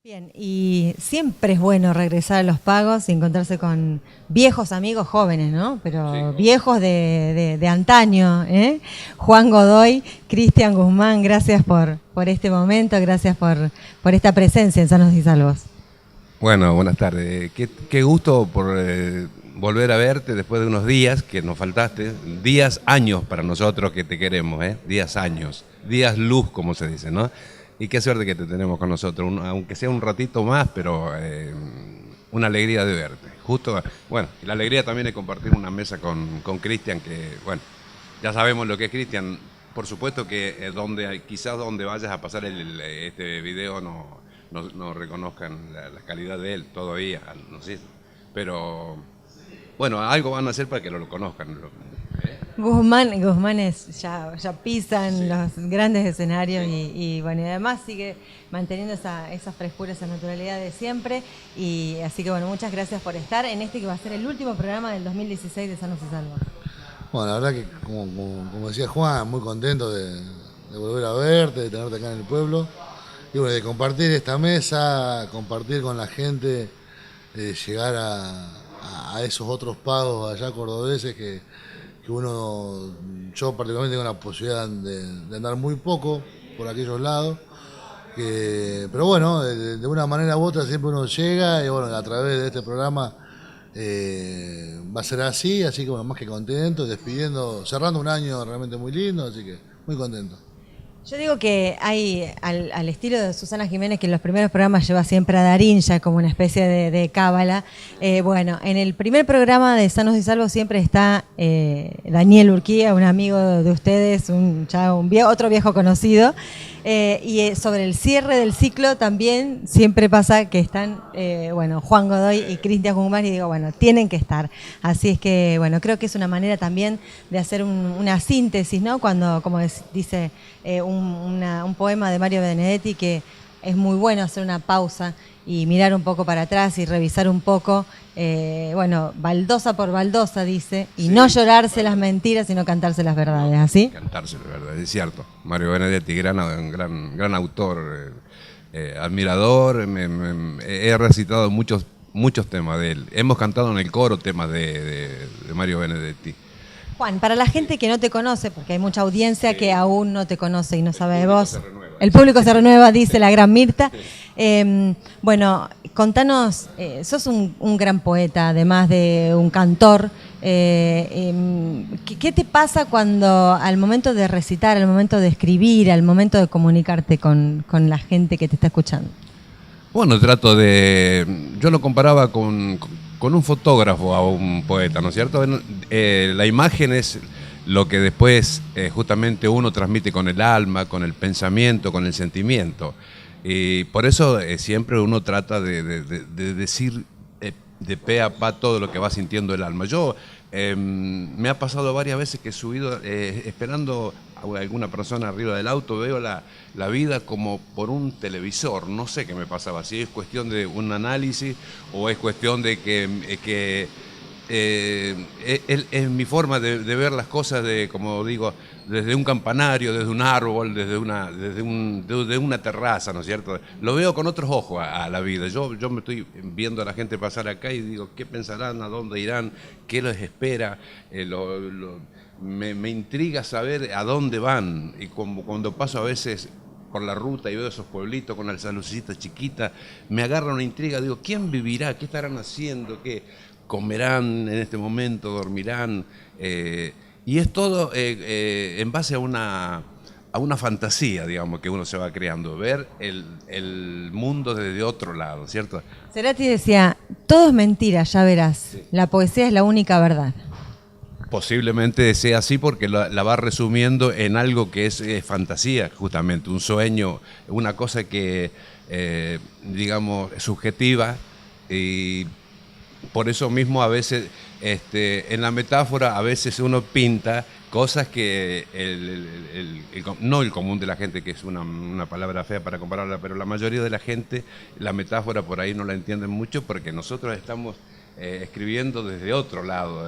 Bien, y siempre es bueno regresar a los pagos y encontrarse con viejos amigos jóvenes, ¿no? Pero sí, viejos de antaño, ¿eh? Juan Godoy, Cristian Guzmán, gracias por este momento, gracias por esta presencia en Sanos y Salvos. Bueno, buenas tardes. Qué gusto por volver a verte después de unos días que nos faltaste. Días, años para nosotros que te queremos, ¿eh? Días, años. Días luz, como se dice, ¿no? Y qué suerte que te tenemos con nosotros, aunque sea un ratito más, pero una alegría de verte. Justo, bueno, y la alegría también de compartir una mesa con Cristian, que, bueno, ya sabemos lo que es Cristian. Por supuesto que quizás donde vayas a pasar este video no reconozcan la calidad de él todavía, no sé, pero bueno, algo van a hacer para que lo conozcan. Guzmán ya pisan sí, los grandes escenarios sí, y bueno, y además sigue manteniendo esa frescura, esa naturalidad de siempre, y así que bueno, muchas gracias por estar en este que va a ser el último programa del 2016 de Sanos y Salvos. Bueno, la verdad que como decía Juan, muy contento de volver a verte, de tenerte acá en el pueblo, y bueno, de compartir esta mesa, compartir con la gente, llegar a esos otros pagos allá cordobeses que yo particularmente tengo la posibilidad de andar muy poco por aquellos lados, pero bueno, de una manera u otra siempre uno llega y bueno, a través de este programa va a ser así que bueno, más que contento, cerrando un año realmente muy lindo, así que muy contento. Yo digo que hay, al estilo de Susana Jiménez, que en los primeros programas lleva siempre a Darín, ya como una especie de cábala. Bueno, en el primer programa de Sanos y Salvos siempre está Daniel Urquía, un amigo de ustedes, otro viejo conocido. Y sobre el cierre del ciclo también siempre pasa que están Juan Godoy y Cristian Guzmán, y digo, bueno, tienen que estar. Así es que, bueno, creo que es una manera también de hacer una síntesis, ¿no? Cuando, como dice un poema de Mario Benedetti, que es muy bueno hacer una pausa y mirar un poco para atrás y revisar un poco, baldosa por baldosa, dice, y sí, no llorarse las mentiras, sino cantarse las verdades, ¿así? Cantarse las verdades, es cierto. Mario Benedetti, gran autor, admirador, he recitado muchos temas de él. Hemos cantado en el coro temas de Mario Benedetti. Juan, para la gente que no te conoce, porque hay mucha audiencia que aún no te conoce y no sabe de vos. El público se renueva, dice la gran Mirta. Bueno, contanos, sos un gran poeta, además de un cantor. ¿Qué te pasa cuando al momento de recitar, al momento de escribir, al momento de comunicarte con la gente que te está escuchando? Bueno, yo lo comparaba con un fotógrafo a un poeta, ¿no es cierto? La imagen es lo que después justamente uno transmite con el alma, con el pensamiento, con el sentimiento. Y por eso siempre uno trata de decir de pe a pa todo lo que va sintiendo el alma. Me ha pasado varias veces que he subido esperando a alguna persona arriba del auto, veo la vida como por un televisor, no sé qué me pasaba, si es cuestión de un análisis o es cuestión de que es mi forma de ver las cosas, como digo, desde un campanario, desde un árbol, desde una terraza, ¿no es cierto? Lo veo con otros ojos a la vida. Yo me estoy viendo a la gente pasar acá y digo, ¿qué pensarán? ¿A dónde irán? ¿Qué les espera? Me intriga saber a dónde van, y cuando paso a veces por la ruta y veo esos pueblitos con esas lucecitas chiquitas, me agarra una intriga, digo, ¿quién vivirá? ¿Qué estarán haciendo? ¿Qué comerán en este momento? ¿Dormirán? Y es todo en base a una fantasía, digamos, que uno se va creando, ver el mundo desde otro lado, ¿cierto? Cerati decía, todo es mentira, ya verás, sí, la poesía es la única verdad. Posiblemente sea así porque la va resumiendo en algo que es fantasía, justamente, un sueño, una cosa que, digamos, es subjetiva, y por eso mismo a veces, en la metáfora, a veces uno pinta cosas que no el común de la gente, que es una palabra fea para compararla, pero la mayoría de la gente, la metáfora por ahí no la entienden mucho porque nosotros estamos escribiendo desde otro lado,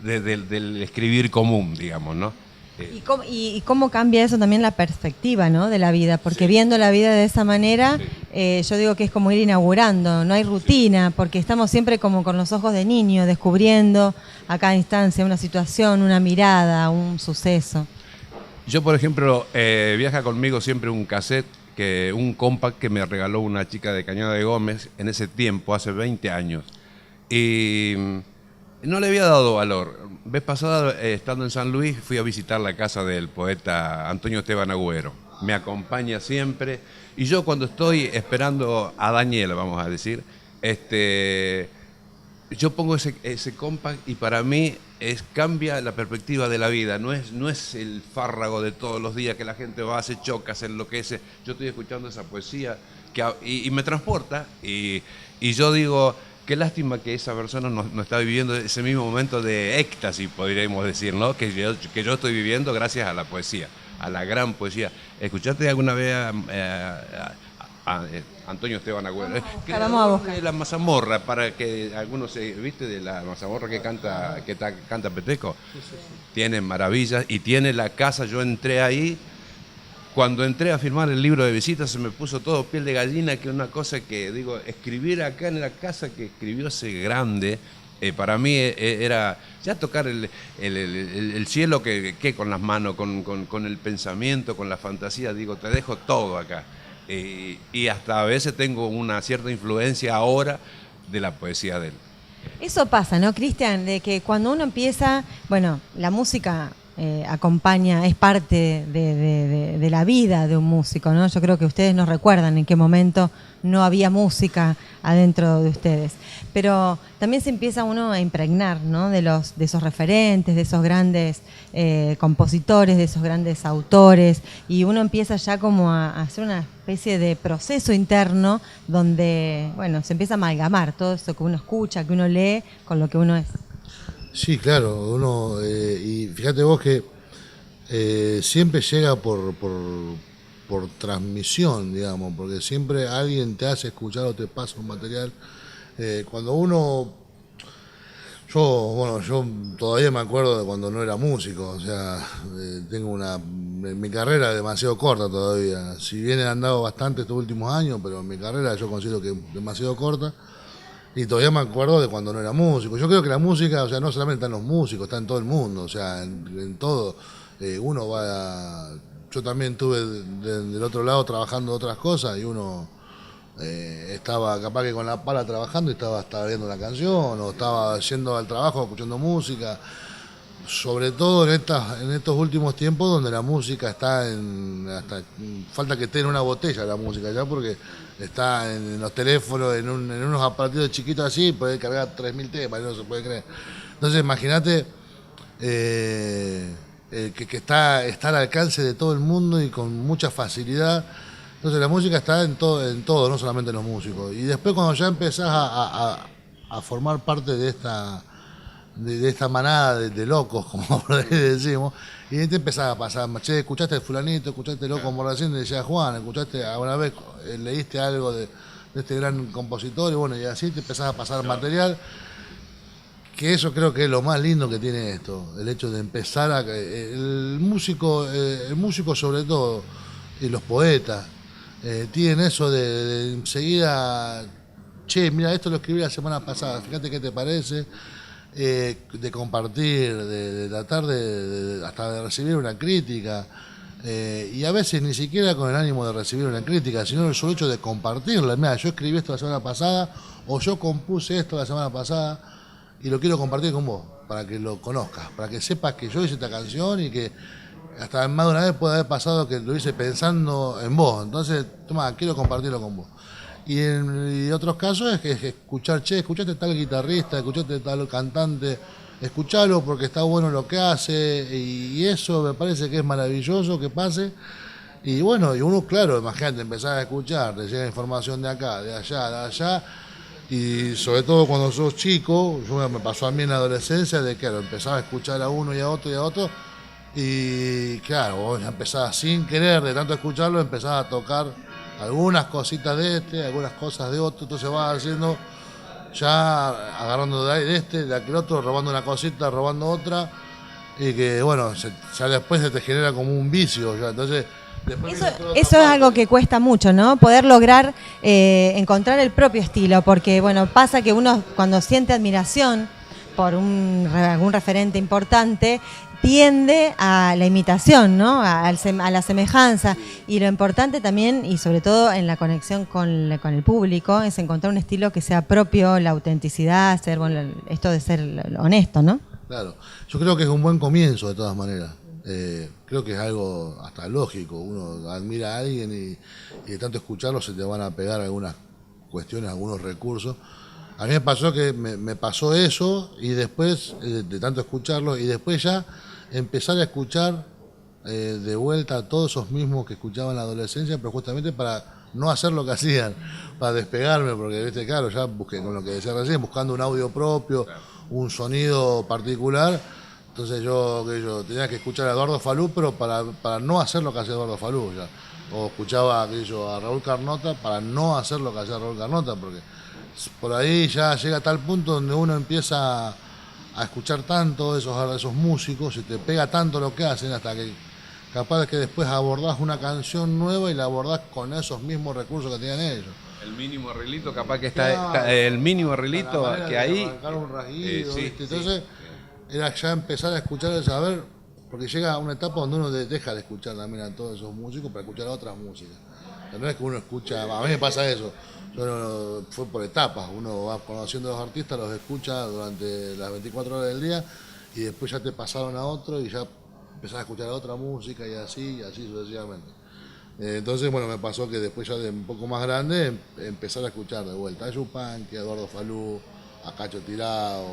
desde el escribir común, digamos, ¿no? ¿Y cómo cambia eso también la perspectiva, ¿no?, de la vida? Porque viendo la vida de esa manera, yo digo que es como ir inaugurando, no hay rutina, porque estamos siempre como con los ojos de niño, descubriendo a cada instancia una situación, una mirada, un suceso. Yo, por ejemplo, viaja conmigo siempre un cassette, un compact que me regaló una chica de Cañada de Gómez en ese tiempo, hace 20 años. Y no le había dado valor. Vez pasada, estando en San Luis, fui a visitar la casa del poeta Antonio Esteban Agüero. Me acompaña siempre. Y yo cuando estoy esperando a Daniela, vamos a decir, yo pongo ese compact y para mí cambia la perspectiva de la vida. No es el fárrago de todos los días que la gente va, se choca, se enloquece. Yo estoy escuchando esa poesía y me transporta y yo digo... Qué lástima que esa persona no está viviendo ese mismo momento de éxtasis, podríamos decir, ¿no? Que yo estoy viviendo gracias a la poesía, a la gran poesía. ¿Escuchaste alguna vez a Antonio Esteban Agüero? Vamos a buscar. La mazamorra, para que algunos ¿viste de la mazamorra que canta Peteco? Sí. Tiene maravillas y tiene la casa, yo entré ahí. Cuando entré a firmar el libro de visitas se me puso todo piel de gallina, que es una cosa que, digo, escribir acá en la casa que escribió ese grande, para mí era ya tocar el cielo que con las manos, con el pensamiento, con la fantasía, digo, te dejo todo acá. Y hasta a veces tengo una cierta influencia ahora de la poesía de él. Eso pasa, ¿no, Cristian? De que cuando uno empieza, bueno, la música... acompaña, es parte de la vida de un músico, ¿no? Yo creo que ustedes nos recuerdan en qué momento no había música adentro de ustedes. Pero también se empieza uno a impregnar, ¿no?, de esos referentes, de esos grandes compositores, de esos grandes autores, y uno empieza ya como a hacer una especie de proceso interno donde, bueno, se empieza a amalgamar todo eso que uno escucha, que uno lee, con lo que uno es. Sí, claro, y fíjate vos que siempre llega por transmisión, digamos, porque siempre alguien te hace escuchar o te pasa un material. Cuando yo todavía me acuerdo de cuando no era músico, o sea, tengo mi carrera es demasiado corta todavía, si bien he andado bastante estos últimos años, pero mi carrera yo considero que es demasiado corta. Y todavía me acuerdo de cuando no era músico. Yo creo que la música, o sea, no solamente está en los músicos, está en todo el mundo, o sea, en todo. Uno yo también estuve del otro lado trabajando otras cosas y uno estaba capaz que con la pala trabajando y estaba viendo una canción o estaba yendo al trabajo escuchando música. Sobre todo en estos últimos tiempos donde la música está hasta falta que esté en una botella la música ya, porque está en los teléfonos, en unos aparatos chiquitos así, puede cargar 3.000 temas, no se puede creer. Entonces imagínate que está al alcance de todo el mundo y con mucha facilidad. Entonces la música está en todo, no solamente en los músicos. Y después cuando ya empezás a formar parte de esta manada de locos, como por ahí decimos, y te empezás a pasar, che, escuchaste el fulanito, escuchaste loco, como recién decía Juan, escuchaste alguna vez, leíste algo de este gran compositor, y bueno, y así te empezás a pasar material, que eso creo que es lo más lindo que tiene esto, el hecho de empezar el músico sobre todo, y los poetas, tienen eso de enseguida, che, mira, esto lo escribí la semana pasada, fíjate qué te parece. De compartir, de tratar hasta de recibir una crítica, y a veces ni siquiera con el ánimo de recibir una crítica, sino el solo hecho de compartirla. Mira, yo escribí esto la semana pasada, o yo compuse esto la semana pasada y lo quiero compartir con vos, para que lo conozcas, para que sepas que yo hice esta canción y que hasta más de una vez puede haber pasado que lo hice pensando en vos. Entonces, toma, quiero compartirlo con vos. Y otros casos es que escuchar, che, escuchaste tal guitarrista, escuchaste tal cantante, escuchalo porque está bueno lo que hace, y eso me parece que es maravilloso que pase. Y bueno, y uno, claro, imagínate, empezar a escuchar, te llega información de acá, de allá, y sobre todo cuando sos chico, me pasó a mí en la adolescencia, de que claro, empezaba a escuchar a uno y a otro, y claro, vos empezás sin querer, de tanto escucharlo, empezás a tocar algunas cositas de algunas cosas de otro, entonces vas haciendo, ya agarrando de aquel otro, robando una cosita, robando otra, y que, bueno, ya después se te genera como un vicio. Ya. Entonces, eso es algo que cuesta mucho, ¿no? Poder lograr encontrar el propio estilo, porque, bueno, pasa que uno cuando siente admiración por algún referente importante, tiende a la imitación, ¿no? A la semejanza. Y lo importante también, y sobre todo en la conexión con el público, es encontrar un estilo que sea propio, la autenticidad, esto de ser honesto, ¿no? Claro, yo creo que es un buen comienzo de todas maneras. Creo que es algo hasta lógico. Uno admira a alguien y de tanto escucharlo se te van a pegar algunas cuestiones, algunos recursos. A mí me pasó que me pasó eso y después, de tanto escucharlo, y después ya empezar a escuchar de vuelta a todos esos mismos que escuchaba en la adolescencia, pero justamente para no hacer lo que hacían, para despegarme, porque, viste, claro, ya busqué, con lo que decía recién, buscando un audio propio, un sonido particular. Entonces yo tenía que escuchar a Eduardo Falú, pero para no hacer lo que hacía Eduardo Falú. Ya. O escuchaba a Raúl Carnota para no hacer lo que hacía Raúl Carnota, porque por ahí ya llega a tal punto donde uno empieza a escuchar tanto esos músicos y te pega tanto lo que hacen hasta que capaz de que después abordás una canción nueva y la abordás con esos mismos recursos que tenían ellos. El mínimo arreglito, capaz que está el mínimo arreglito que ahí. Un rasguido, entonces era ya empezar a escuchar y saber, porque llega a una etapa donde uno deja de escuchar también a todos esos músicos para escuchar a otras músicas. No es que uno escucha, a mí me pasa eso. Fue por etapas, uno va conociendo a los artistas, los escucha durante las 24 horas del día y después ya te pasaron a otro y ya empezás a escuchar a otra música y así sucesivamente. Entonces, bueno, me pasó que después ya de un poco más grande empezar a escuchar de vuelta a Yupanqui, a Eduardo Falú, a Cacho Tirado,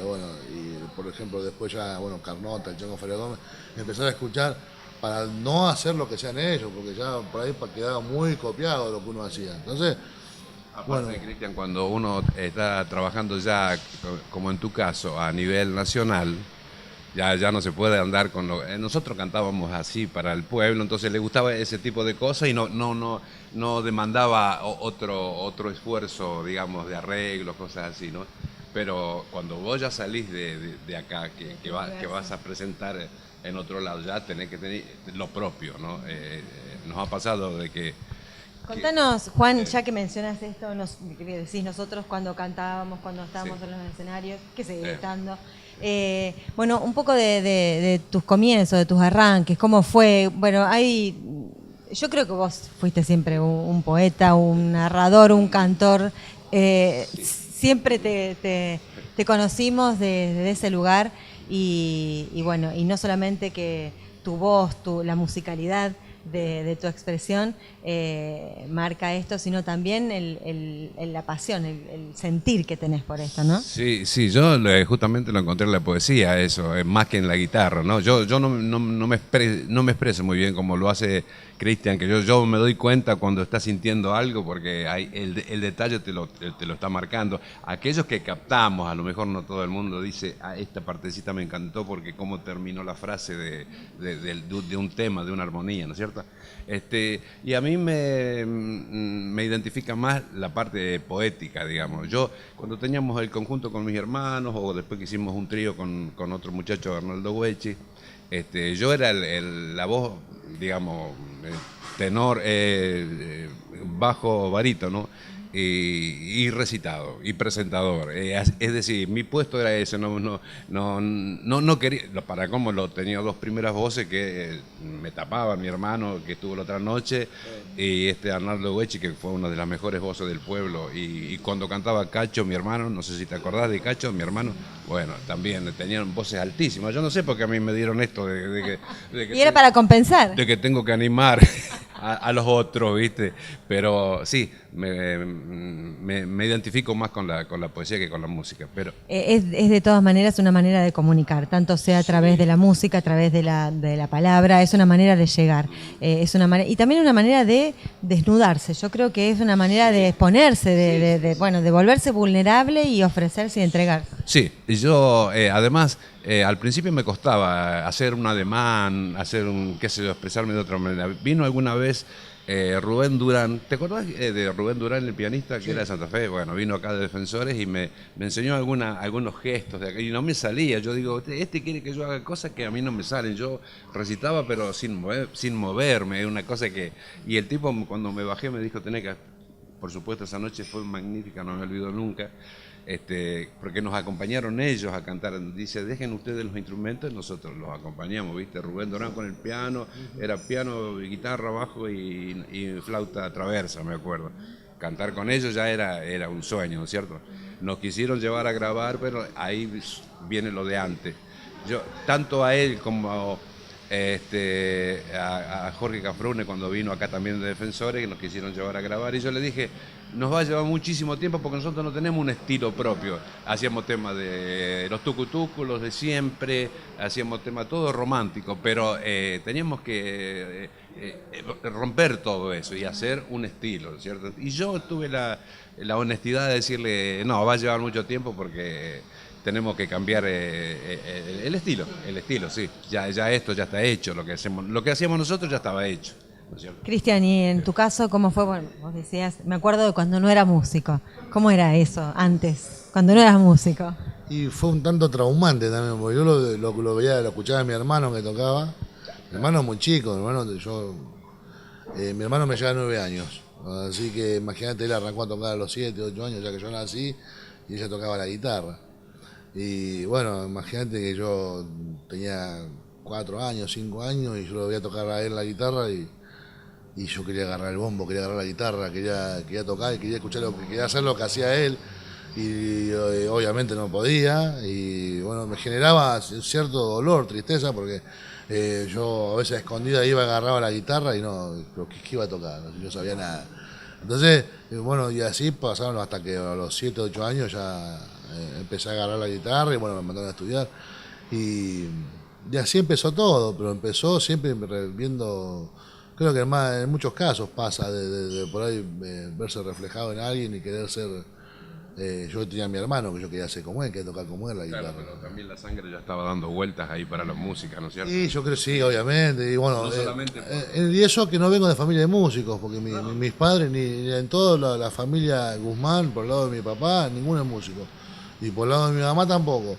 bueno, y por ejemplo después ya, bueno, Carnota, el Chango Feria Gómez, empezar a escuchar para no hacer lo que sean ellos, porque ya por ahí quedaba muy copiado de lo que uno hacía. Entonces, aparte, bueno, Cristian, cuando uno está trabajando ya, como en tu caso, a nivel nacional, ya no se puede andar con lo... Nosotros cantábamos así para el pueblo, entonces le gustaba ese tipo de cosas y no demandaba otro esfuerzo, digamos, de arreglo, cosas así, ¿no? Pero cuando vos ya salís de acá, que vas a presentar en otro lado, ya tenés que tener lo propio, ¿no? Nos ha pasado de que... Contanos, Juan, ya que mencionas esto, decís nosotros cuando cantábamos, cuando estábamos en los escenarios, que seguís estando. Bueno, un poco de tus comienzos, de tus arranques, ¿cómo fue? Bueno, yo creo que vos fuiste siempre un poeta, un narrador, un cantor. Siempre te conocimos desde ese lugar y bueno, y no solamente que tu voz, la musicalidad de tu expresión marca esto, sino también la pasión, el sentir que tenés por esto, ¿no? Sí, yo justamente lo encontré en la poesía, eso, más que en la guitarra, ¿no? Yo no me expreso muy bien como lo hace Cristian, que yo me doy cuenta cuando está sintiendo algo, porque el detalle te lo está marcando. Aquellos que captamos, a lo mejor no todo el mundo dice, esta partecita me encantó porque cómo terminó la frase de un tema, de una armonía, ¿no es cierto? Y a mí me identifica más la parte poética, digamos. Yo, cuando teníamos el conjunto con mis hermanos, o después que hicimos un trío con otro muchacho, Arnaldo Huechi, yo era la voz, digamos, tenor, bajo, barítono, y recitado, y presentador. Es decir, mi puesto era ese, no quería, para cómo lo tenía dos primeras voces que me tapaba mi hermano que estuvo la otra noche, y Arnaldo Huechi, que fue una de las mejores voces del pueblo, y cuando cantaba Cacho, mi hermano, no sé si te acordás de Cacho, mi hermano, bueno, también tenían voces altísimas. Yo no sé por qué a mí me dieron esto de que y era para compensar. De que tengo que animar a los otros, ¿viste? Pero sí, me identifico más con la poesía que con la música. Pero es de todas maneras una manera de comunicar, tanto sea a través de la música, a través de la palabra, es una manera de llegar, y también una manera de desnudarse. Yo creo que es una manera de exponerse, de volverse vulnerable y ofrecerse y entregar. Sí, y yo además al principio me costaba hacer un ademán, expresarme de otra manera. Vino alguna vez Rubén Durán. ¿Te acordás de Rubén Durán, el pianista, que era de Santa Fe? Bueno, vino acá de Defensores y me enseñó algunos gestos de acá, y no me salía. Yo digo, este quiere que yo haga cosas que a mí no me salen. Yo recitaba, pero sin moverme, una cosa que... Y el tipo, cuando me bajé, me dijo, tenés que... Por supuesto, esa noche fue magnífica, no me olvido nunca. Porque nos acompañaron ellos a cantar. Dice, dejen ustedes los instrumentos, nosotros los acompañamos, ¿viste? Rubén Durán con el piano, era piano, guitarra, bajo y flauta traversa, me acuerdo. Cantar con ellos ya era un sueño, ¿no es cierto? Nos quisieron llevar a grabar, pero ahí viene lo de antes. Yo, tanto a él como a Jorge Cafrune, cuando vino acá también de Defensores, que nos quisieron llevar a grabar, y yo le dije, nos va a llevar muchísimo tiempo porque nosotros no tenemos un estilo propio. Hacíamos temas de los tucutucos, los de siempre, hacíamos temas todo romántico, pero teníamos que romper todo eso y hacer un estilo, ¿cierto? Y yo tuve la honestidad de decirle, no, va a llevar mucho tiempo porque tenemos que cambiar el estilo, sí. Ya esto ya está hecho, lo que hacíamos nosotros ya estaba hecho. Cristian, y en tu caso, ¿cómo fue? Bueno, vos decías, me acuerdo de cuando no era músico. ¿Cómo era eso antes, cuando no eras músico? Y fue un tanto traumante también, porque yo lo veía, lo escuchaba a mi hermano que tocaba. Mi hermano es muy chico, mi hermano me lleva 9 años. Así que imagínate, él arrancó a tocar a los 7, 8 años, ya que yo nací, y ella tocaba la guitarra. Y bueno, imagínate que yo tenía 4 años, 5 años, y yo lo veía tocar a él la guitarra y yo quería agarrar el bombo, quería agarrar la guitarra, quería tocar y quería hacer lo que hacía él, y obviamente no podía, y bueno, me generaba cierto dolor, tristeza, porque yo a veces a escondida agarraba la guitarra y no, pero ¿qué iba a tocar? No sabía nada. Entonces, bueno, y así pasaron hasta que a los 7, 8 años ya empecé a agarrar la guitarra y bueno, me mandaron a estudiar. Y así empezó todo, pero empezó siempre viendo... Creo que en muchos casos pasa de por ahí verse reflejado en alguien y querer ser... yo tenía a mi hermano que yo quería ser como él, quería tocar como él la guitarra. Claro, pero también la sangre ya estaba dando vueltas ahí para la música, ¿no es cierto? Sí, yo creo que sí, obviamente. Y bueno, no solamente y eso que no vengo de familia de músicos, porque mis padres, ni en toda la familia Guzmán, por el lado de mi papá, ninguno es músico. Y por el lado de mi mamá tampoco.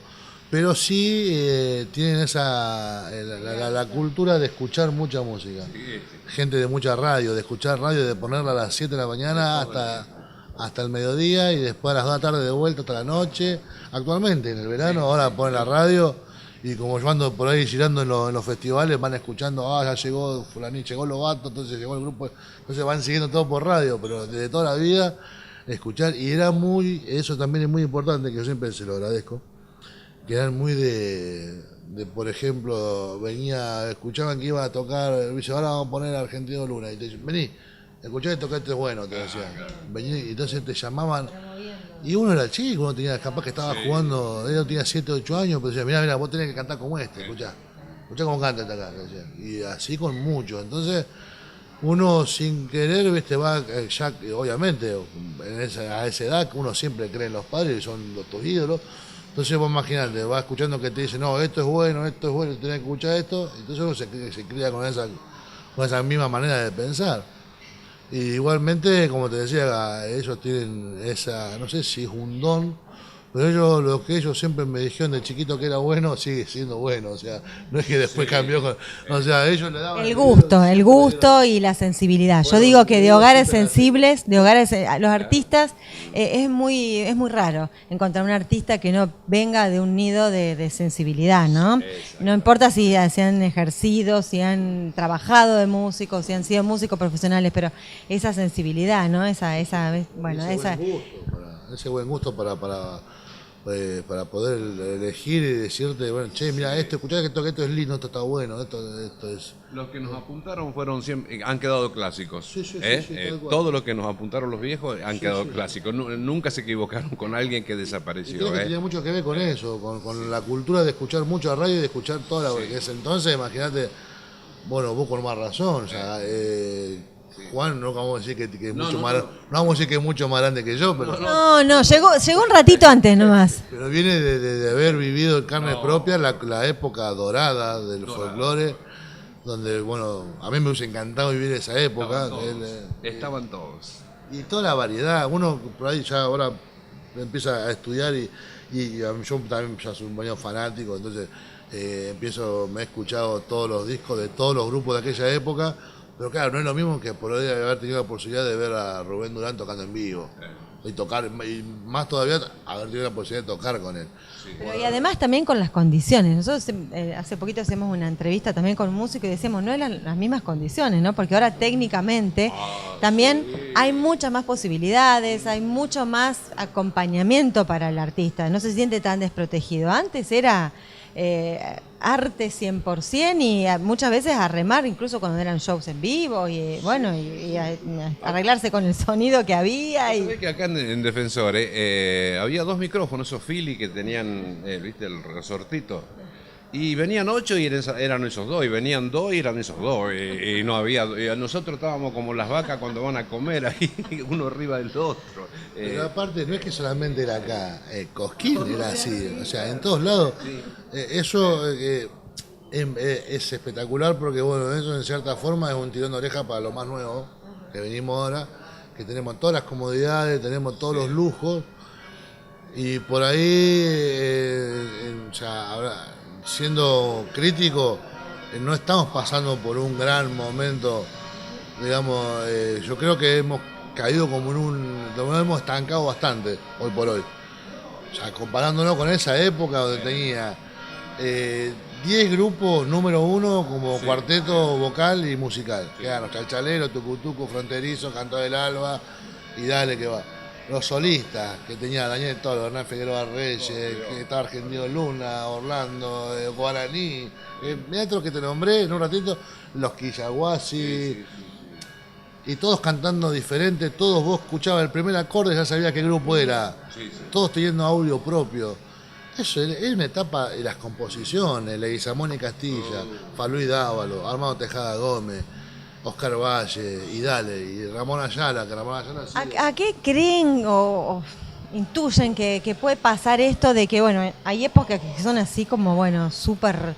Pero sí tienen la cultura de escuchar mucha música. Sí. Gente de mucha radio, de escuchar radio, de ponerla a las 7 de la mañana hasta el mediodía y después a las 2 de la tarde de vuelta hasta la noche. Actualmente, en el verano, ahora ponen la radio y como yo ando por ahí girando en los festivales, van escuchando, ya llegó Fulaní, llegó Lobato, entonces llegó el grupo, entonces van siguiendo todo por radio, pero desde toda la vida escuchar, y eso también es muy importante, que yo siempre se lo agradezco, que eran muy de por ejemplo, escuchaban que iba a tocar, dice, ahora vamos a poner a Argentino Luna, y te dicen, vení, escuchá esto, que este es bueno, te decían. Vení, y entonces te llamaban, y uno era chico, uno tenía, capaz que estaba jugando, él tenía 7, 8 años, pero decía, mirá, vos tenés que cantar como escuchá cómo canta este acá, te decían. Y así con muchos, entonces uno sin querer, viste, va, ya obviamente, a esa edad, uno siempre cree en los padres, que son tus ídolos. Entonces vos imaginate, vas escuchando que te dicen, no, esto es bueno, tenés que escuchar esto, entonces uno se cría con esa misma manera de pensar. Y igualmente, como te decía, ellos tienen no sé si es un don, pero lo que ellos siempre me dijeron de chiquito que era bueno, sigue siendo bueno, o sea, no es que después cambió, o sea, ellos le daban... El gusto y la sensibilidad. Yo digo que de hogares sensibles, los artistas, es muy raro encontrar un artista que no venga de un nido de sensibilidad, ¿no? No importa si han ejercido, si han trabajado de músicos, si han sido músicos profesionales, pero esa sensibilidad, ¿no? Ese buen gusto para poder elegir y decirte, bueno, che, mira escuchá que esto es lindo, esto está bueno, esto es... Los que nos apuntaron han quedado clásicos. Sí, todos los que nos apuntaron los viejos han quedado clásicos. Nunca se equivocaron con alguien que desapareció. Y creo que tenía mucho que ver con eso, con la cultura de escuchar mucha radio y de escuchar toda la... Porque entonces, imagínate, bueno, vos con más razón, o sea... Juan, no vamos a decir que es mucho más, no vamos a decir que es mucho más grande que yo, pero no, llegó un ratito antes nomás. Pero viene de haber vivido en carne propia la época dorada del folclore, donde, bueno, a mí me hubiese encantado vivir esa época. Estaban todos. Y toda la variedad, uno por ahí ya ahora empieza a estudiar y yo también ya soy un baño fanático, entonces me he escuchado todos los discos de todos los grupos de aquella época, pero claro, no es lo mismo que por ahí haber tenido la posibilidad de ver a Rubén Durán tocando en vivo. Y tocar, y más todavía haber tenido la posibilidad de tocar con él. Sí. Pero y además también con las condiciones. Nosotros hace poquito hacemos una entrevista también con un músico y decíamos, no eran las mismas condiciones, ¿no? Porque ahora técnicamente también hay muchas más posibilidades, hay mucho más acompañamiento para el artista, no se siente tan desprotegido. Antes era arte 100% y muchas veces a remar, incluso cuando eran shows en vivo y bueno, y arreglarse con el sonido que había. ¿Sabés que acá en Defensor había 2 micrófonos, esos Philly que tenían, ¿viste? El resortito. Y venían 8 y eran esos 2, y venían 2 y eran esos 2, y no había, y nosotros estábamos como las vacas cuando van a comer ahí, uno arriba del otro. Pero aparte no es que solamente era acá, Cosquín era así, o sea, en todos lados. Eso es espectacular porque, bueno, eso en cierta forma es un tirón de oreja para lo más nuevo que venimos ahora, que tenemos todas las comodidades, tenemos todos los lujos, y por ahí, o sea, ahora, siendo crítico, no estamos pasando por un gran momento, digamos, yo creo que hemos caído como nos hemos estancado bastante hoy por hoy. O sea, comparándonos con esa época donde tenía 10 grupos número 1 como cuarteto vocal y musical, que eran los Chalchalero, Tucutuco, Fronterizo, Cantor del Alba y dale que va. Los solistas, que tenía Daniel Toro, Hernán Figueroa Reyes, que estaba Argentino Luna, Orlando, Guaraní, mirá otros que te nombré en un ratito, los Quillahuasi, y todos cantando diferente, todos vos escuchabas el primer acorde y ya sabías qué grupo era, todos teniendo audio propio. Eso es una etapa de las composiciones, Leguizamón y Castilla, Falú y Dávalo, Armando Tejada Gómez, Oscar Valle, y dale, y Ramón Ayala, que Ramón Ayala sigue. ¿A qué creen o intuyen que puede pasar esto de que, bueno, hay épocas que son así como, bueno, súper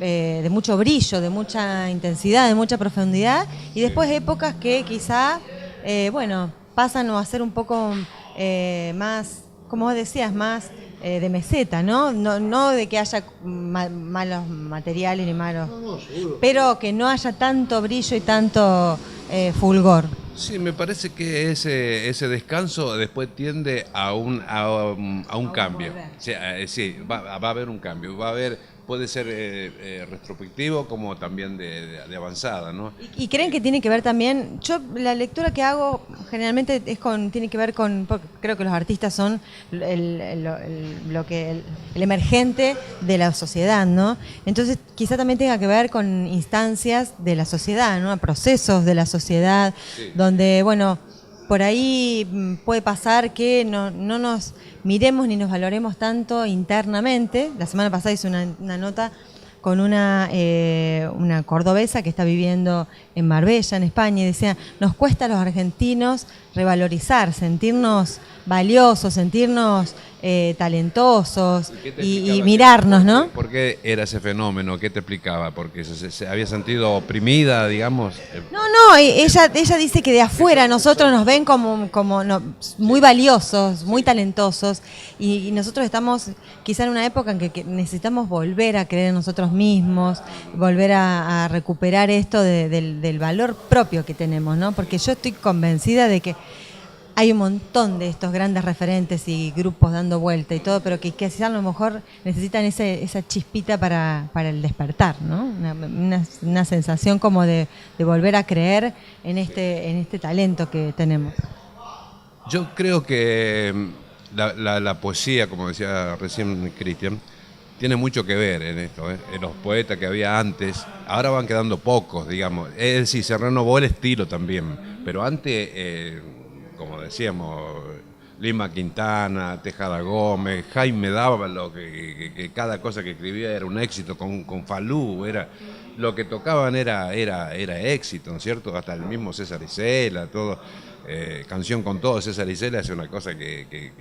de mucho brillo, de mucha intensidad, de mucha profundidad, y después épocas que quizá, bueno, pasan a ser un poco más, como vos decías, más de meseta, ¿no? No de que haya malos materiales ni malos, pero que no haya tanto brillo y tanto fulgor. Sí, me parece que ese descanso después tiende a un cambio. Sí, va a haber un cambio, puede ser retrospectivo como también de avanzada, ¿no? ¿Y creen que tiene que ver también? Yo la lectura que hago generalmente tiene que ver con, porque creo que los artistas son el emergente de la sociedad, ¿no? Entonces quizá también tenga que ver con instancias de la sociedad, ¿no? Procesos de la sociedad, donde, bueno, por ahí puede pasar que no nos miremos ni nos valoremos tanto internamente. La semana pasada hice una nota con una cordobesa que está viviendo en Marbella, en España, y decía, nos cuesta a los argentinos revalorizar, sentirnos valiosos, sentirnos talentosos y mirarnos, ¿no? ¿Por qué era ese fenómeno? ¿Qué te explicaba? ¿Porque se había sentido oprimida, digamos? No, ella dice que de afuera nosotros nos ven como muy valiosos, muy talentosos, y nosotros estamos quizá en una época en que necesitamos volver a creer en nosotros mismos, volver a recuperar esto del valor propio que tenemos, ¿no? Porque yo estoy convencida de que hay un montón de estos grandes referentes y grupos dando vuelta y todo, pero que quizás a lo mejor necesitan esa chispita para el despertar, ¿no? Una sensación como de volver a creer en este talento que tenemos. Yo creo que la poesía, como decía recién Cristian, tiene mucho que ver en esto, ¿eh? En los poetas que había antes, ahora van quedando pocos, digamos. Es decir, se renovó el estilo también, pero antes... como decíamos, Lima Quintana, Tejada Gómez, Jaime Dávalo, que cada cosa que escribía era un éxito, con Falú, lo que tocaban era éxito, ¿no es cierto? Hasta el mismo César Isela, todo, Canción con todo, César Isela es una cosa que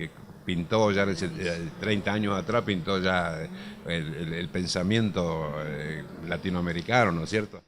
pintó ya 30 años atrás, pintó ya el pensamiento latinoamericano, ¿no es cierto?